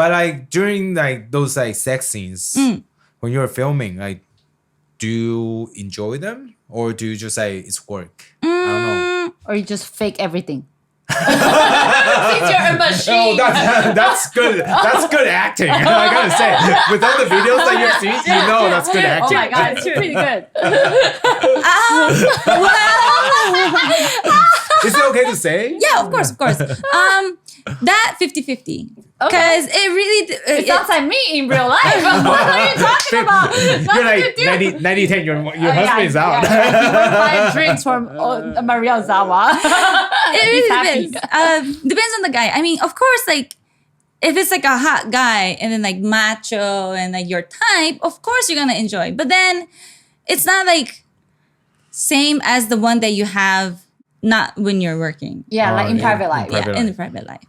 But like during like those like sex scenes, when you're filming, like, do you enjoy them or do you just say it's work? I don't know. Or you just fake everything? Since you're a machine. Oh, that's good. That's good acting. I gotta say, with all the videos that you've seen, you know that's good acting. Oh my god, it's pretty good. Is it okay to say? Yeah, of course. That 50-50. Because it really... It sounds like me in real life. What are you talking about? You're like 90-10, your husband is out. He went buy drinks from Maria Ozawa. It really depends. Depends on the guy. I mean, of course, like, if it's like a hot guy and then like macho and like your type, of course you're gonna enjoy. But then it's not like same as the one that you have not when you're working. Yeah, like in private life. In the private life.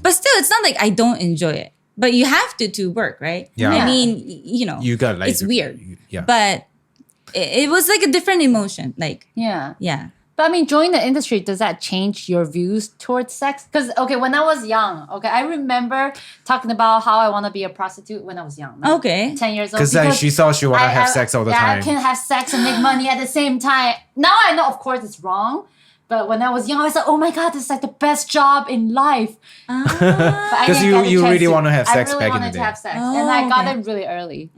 But still, it's not like I don't enjoy it. But you have to work, right? Yeah. I mean, you know, You got like it's weird. Yeah. But it was like a different emotion. Like, Yeah. yeah. But I mean, joining the industry, does that change your views towards sex? Because, okay, when I was young, I remember talking about how I want to be a prostitute when I was young. Like, Okay. 10 years old. Because she thought she wanted to have sex all the time. I can have sex and make money at the same time. Now I know, of course, it's wrong. But when I was young, I was like, oh my God, this is like the best job in life. Because you really want to have sex back in the day. I really wanted to have sex. And I got it really early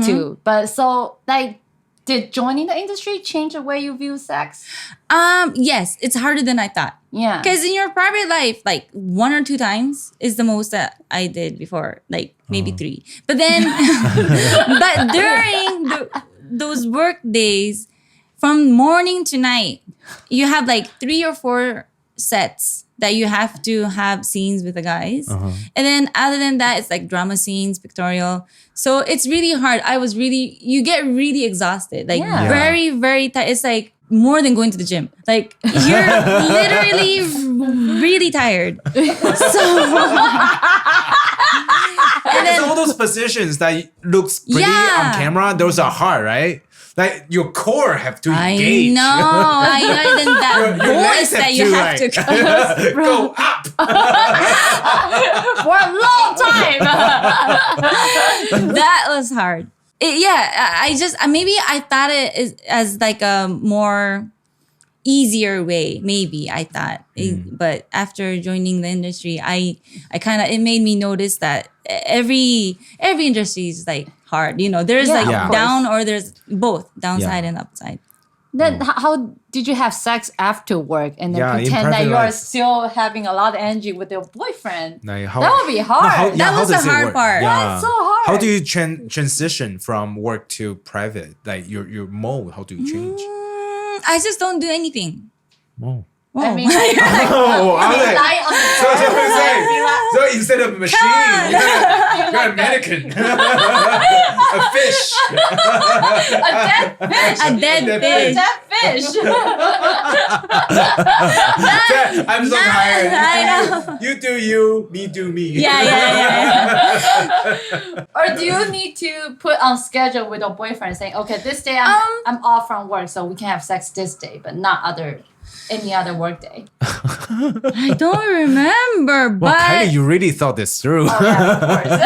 too. But so, like, did joining the industry change the way you view sex? Yes, it's harder than I thought. Yeah. Because in your private life, like 1 or 2 times is the most that I did before, like maybe 3. But then, but during those work days, from morning to night, you have like 3 or 4 sets that you have to have scenes with the guys. And then other than that, it's like drama scenes, pictorial. So it's really hard. You get really exhausted. Like very, very tired. It's like more than going to the gym. Like you're literally really tired. So and then all those positions that looks pretty on camera, those are hard, right? Like your core have to engage. I know. And then that your voice that you have to go up for a long time. That was hard. Maybe I thought it as like a more easier way. Maybe I thought, but after joining the industry, it made me notice that every industry is like hard. You know, there's down or there's both downside and upside. Then how did you have sex after work and then pretend that you are still having a lot of energy with your boyfriend? Like that would be hard. That was the hard part. That's so hard. How do you transition from work to private? Like your mode, how do you change? I just don't do anything. Oh. I mean, like, so instead of a machine, you're a mannequin. A fish. A dead fish. A dead fish. I'm so tired. I know. You do you, me do me. Yeah. Or do you need to put on schedule with your boyfriend saying, okay, this day I'm off from work, so we can have sex this day, but not any other work day? I don't remember, but Kylie, you really thought this through. Oh, yeah, of course.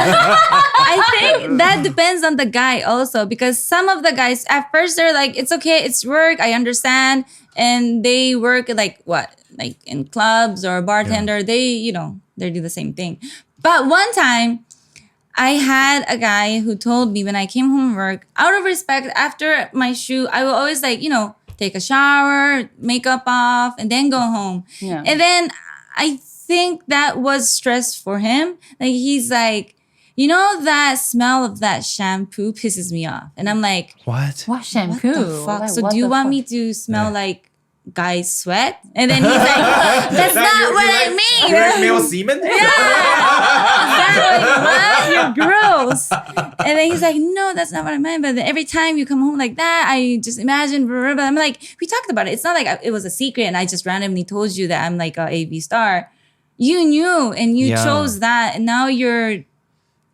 I think that depends on the guy also, because some of the guys at first they're like, it's okay, it's work, I understand, and they work like in clubs or bartender. They they do the same thing. But one time I had a guy who told me when I came home from work, out of respect, after my shoot, I will always take a shower, makeup off, and then go home. Yeah. And then I think that was stress for him. Like he's like, that smell of that shampoo pisses me off. And I'm like, what? What shampoo? What the fuck? So do you want me to smell like guys' sweat? And then he's like, that's not what I mean. You like male semen? What? You're gross. And then he's like, no, that's not what I meant. But then every time you come home like that, I just imagine. Blah, blah. I'm like, we talked about it. It's not like it was a secret and I just randomly told you that I'm like a AV star. You knew and you chose that, and now you're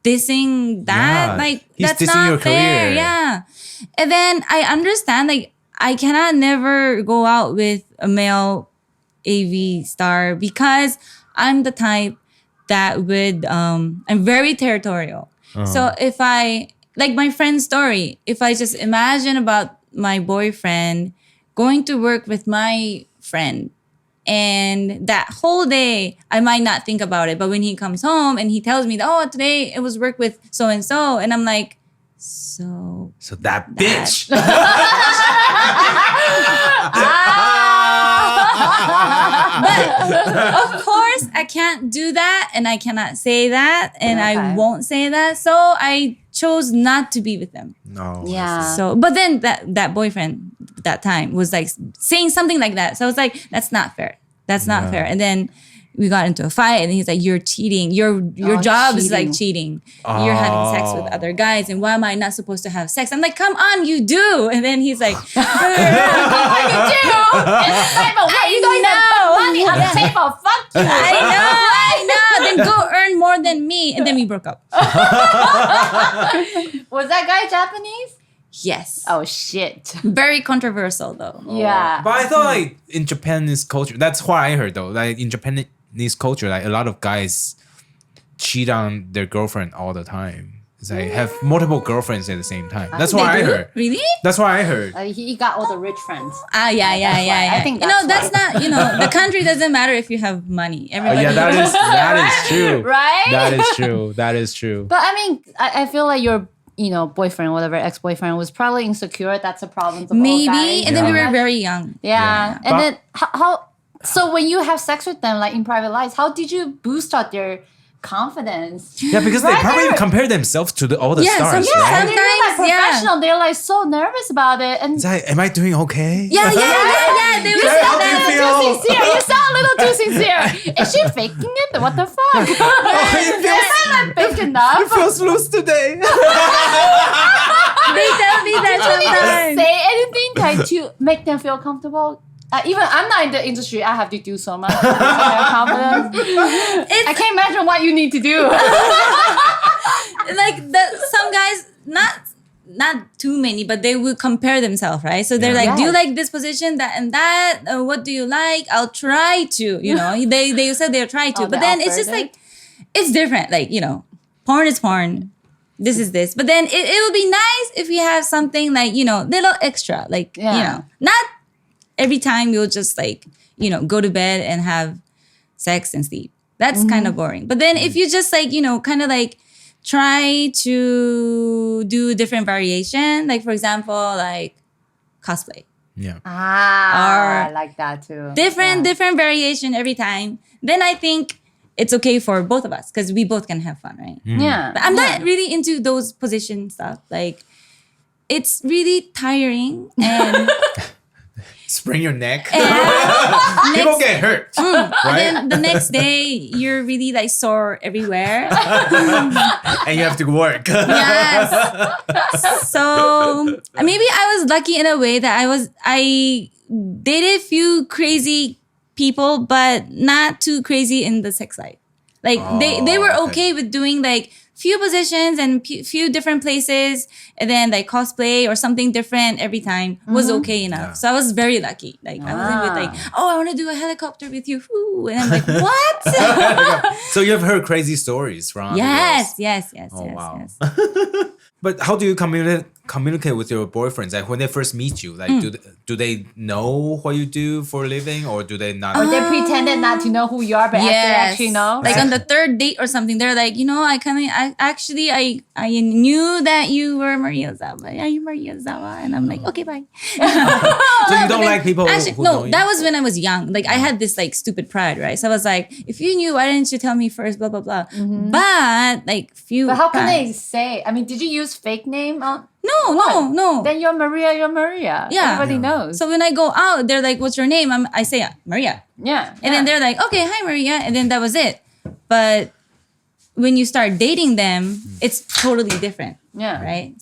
dissing that. Like he's that's dissing not your fair. career. Yeah. And then I understand, like, I cannot never go out with a male AV star because I'm the type that would, I'm very territorial. So if I, like my friend's story, if I just imagine about my boyfriend going to work with my friend, and that whole day, I might not think about it. But when he comes home and he tells me that, oh, today it was work with so-and-so. And I'm like, so that bitch. But of course, I can't do that. And I cannot say that. And I won't say that. So I chose not to be with them. No. Yeah. So, but then that boyfriend that time was like saying something like that. So I was like, that's not fair. That's not fair. And then we got into a fight, and he's like, "You're cheating. Your job is like cheating. You're having sex with other guys, and why am I not supposed to have sex?" I'm like, "Come on, you do." And then he's like, You do. It's the type of way you don't even put money on the table. Fuck you. I know. Then go earn more than me, and then we broke up. Was that guy Japanese? Yes. Oh shit. Very controversial though. Yeah. But I thought like in Japanese culture, that's what I heard though. Like in Japanese culture, like a lot of guys cheat on their girlfriend all the time. It's like have multiple girlfriends at the same time. That's what I heard. Really? That's what I heard. He got all the rich friends. Yeah. I think that's not, the country doesn't matter if you have money. Everybody. Yeah, that is true. Right? That is true. But I mean, I feel like your boyfriend, whatever, ex-boyfriend was probably insecure. That's a problem. Maybe. And then we were very young. Yeah. And then how? So when you have sex with them, like in private lives, how did you boost up their confidence? Yeah, because they probably compare themselves to all the stars, Yeah, right? and they're like professional. They're like so nervous about it. And It's like, am I doing okay? Yeah. They you were sound How a do you little feel? too sincere. You sound a little too sincere. Is she faking it? What the fuck? Is that not fake enough? It feels loose today. They tell me that Did you sometimes. say anything like, to make them feel comfortable? Even I'm not in the industry. I have to do so much to boost their confidence. I can't imagine what you need to do. Like some guys, not too many, but they will compare themselves, right? So they're like, do you like this position, that and that? What do you like? I'll try to, they said they'll try to. But then it's just like, it's different. Like, porn is porn. This is this. But then it would be nice if we have something like, little extra. Like, not every time you'll just like, go to bed and have sex and sleep. That's kind of boring. But then if you just like, kind of like try to do different variation, like for example, like cosplay. Yeah. I like that too. Different variation every time. Then I think it's okay for both of us because we both can have fun, right? Yeah. But I'm not really into those position stuff. Like, it's really tiring and Sprain your neck. and People get hurt. and Right? then the next day you're really like sore everywhere. And you have to work. Yes. So maybe I was lucky in a way that I dated few crazy people, but not too crazy in the sex life. Like they were okay with doing like few positions and few different places, and then like cosplay or something different every time was okay enough. Yeah. So I was very lucky. Like I wasn't with like, oh, I want to do a helicopter with you. Woo. And I'm like, what? So you've heard crazy stories from other girls. Yes. Wow. But how do you communicate with your boyfriends? Like when they first meet you, like do they know what you do for a living, or do they not? Or they pretended not to know who you are, but they actually know. Like on the third date or something, they're like, I knew that you were Maria Zawa. Are you Maria Zawa? And I'm like, okay, bye. So you don't like people who know you? That was when I was young. Like I had this like stupid pride, right? So I was like, if you knew, why didn't you tell me first? Blah blah blah. But like But how can they say? I mean, did you use fake name? No. Then you're Maria. Yeah. Everybody knows. So when I go out, they're like, what's your name? I say Maria. Yeah. And then they're like, okay, hi Maria. And then that was it. But when you start dating them, it's totally different. Yeah. Right?